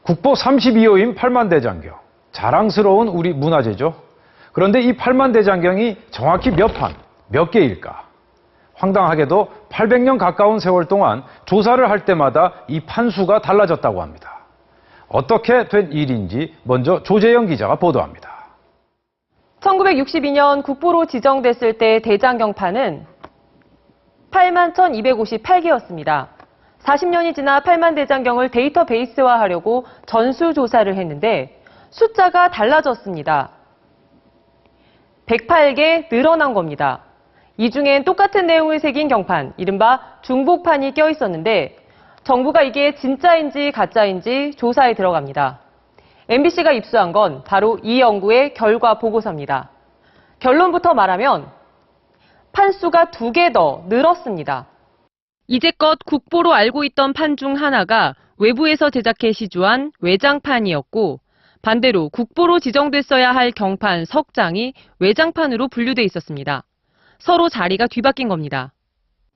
국보 32호인 팔만대장경. 자랑스러운 우리 문화재죠. 그런데 이 팔만대장경이 정확히 몇 판, 몇 개일까? 황당하게도 800년 가까운 세월 동안 조사를 할 때마다 이 판수가 달라졌다고 합니다. 어떻게 된 일인지 먼저 조재영 기자가 보도합니다. 1962년 국보로 지정됐을 때 대장경판은 81,258개였습니다. 40년이 지나 팔만대장경을 데이터베이스화하려고 전수조사를 했는데 숫자가 달라졌습니다. 108개 늘어난 겁니다. 이 중엔 똑같은 내용을 새긴 경판, 이른바 중복판이 껴 있었는데 정부가 이게 진짜인지 가짜인지 조사에 들어갑니다. MBC가 입수한 건 바로 이 연구의 결과 보고서입니다. 결론부터 말하면 판수가 2개 더 늘었습니다. 이제껏 국보로 알고 있던 판 중 하나가 외부에서 제작해 시주한 외장판이었고 반대로 국보로 지정됐어야 할 경판 석장이 외장판으로 분류돼 있었습니다. 서로 자리가 뒤바뀐 겁니다.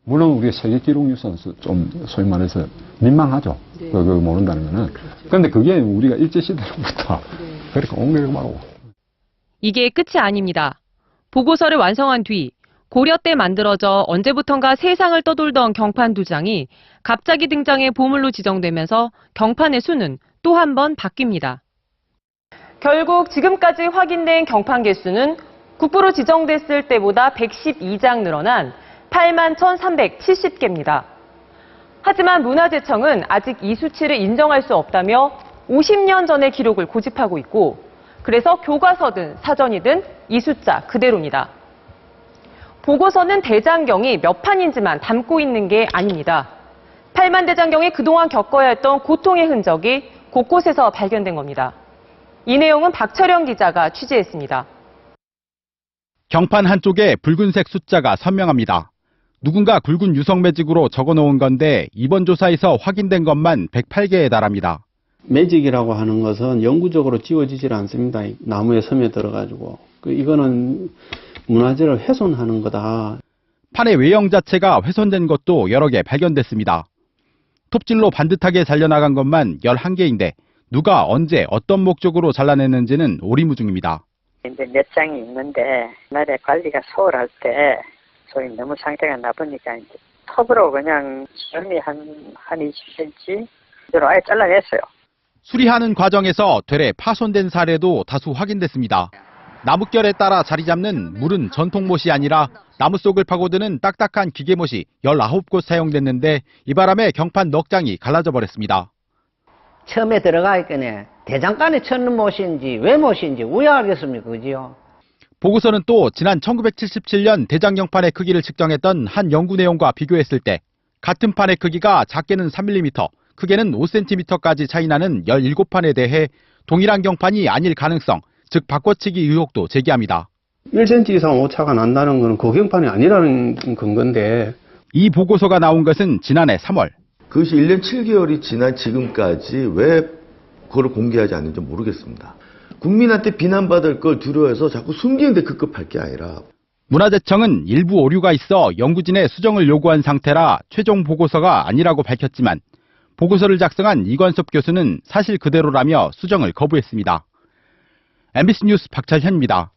물론 우리가 세계 기록 유산에서 좀 소위 말해서 민망하죠. 네. 그거 모른다는 거는. 그런데 그게 우리가 일제시대로부터 그렇게 옹매고. 이게 끝이 아닙니다. 보고서를 완성한 뒤 고려 때 만들어져 언제부턴가 세상을 떠돌던 경판 2장이 갑자기 등장해 보물로 지정되면서 경판의 수는 또 한 번 바뀝니다. 결국 지금까지 확인된 경판 개수는 국보로 지정됐을 때보다 112장 늘어난 81,370개입니다. 하지만 문화재청은 아직 이 수치를 인정할 수 없다며 50년 전의 기록을 고집하고 있고 그래서 교과서든 사전이든 이 숫자 그대로입니다. 보고서는 대장경이 몇 판인지만 담고 있는 게 아닙니다. 팔만대장경이 그동안 겪어야 했던 고통의 흔적이 곳곳에서 발견된 겁니다. 이 내용은 박철영 기자가 취재했습니다. 경판 한쪽에 붉은색 숫자가 선명합니다. 누군가 굵은 유성 매직으로 적어놓은 건데 이번 조사에서 확인된 것만 108개에 달합니다. 매직이라고 하는 것은 영구적으로 지워지질 않습니다. 나무에 섬에 들어가지고. 이거는 문화재를 훼손하는 거다. 판의 외형 자체가 훼손된 것도 여러 개 발견됐습니다. 톱질로 반듯하게 잘려나간 것만 11개인데 누가 언제 어떤 목적으로 잘라냈는지는 오리무중입니다. 이제 몇 장이 있는데 옛날에 관리가 소홀할 때 소위 너무 상태가 나쁘니까 이제 톱으로 그냥 지름이 한 20cm 그대로 아예 잘라냈어요. 수리하는 과정에서 되레 파손된 사례도 다수 확인됐습니다. 나뭇결에 따라 자리 잡는 물은 전통못이 아니라 나무 속을 파고드는 딱딱한 기계못이 19곳 사용됐는데 이 바람에 경판 넉 장이 갈라져 버렸습니다. 처음에 들어가 있겠네. 대장간에 쳤는 못인지 왜 못인지 우야하겠습니까? 그지요? 보고서는 또 지난 1977년 대장경판의 크기를 측정했던 한 연구 내용과 비교했을 때 같은 판의 크기가 작게는 3mm, 크게는 5cm까지 차이 나는 17판에 대해 동일한 경판이 아닐 가능성, 즉 바꿔치기 의혹도 제기합니다. 1cm 이상 오차가 난다는 건 고경판이 아니라는 근거인데. 이 보고서가 나온 것은 지난해 3월. 그것이 1년 7개월이 지난 지금까지 왜 그걸 공개하지 않는지 모르겠습니다. 국민한테 비난받을 걸 두려워해서 자꾸 숨기는데 급급할 게 아니라. 문화재청은 일부 오류가 있어 연구진의 수정을 요구한 상태라 최종 보고서가 아니라고 밝혔지만 보고서를 작성한 이관섭 교수는 사실 그대로라며 수정을 거부했습니다. MBC 뉴스 박철현입니다.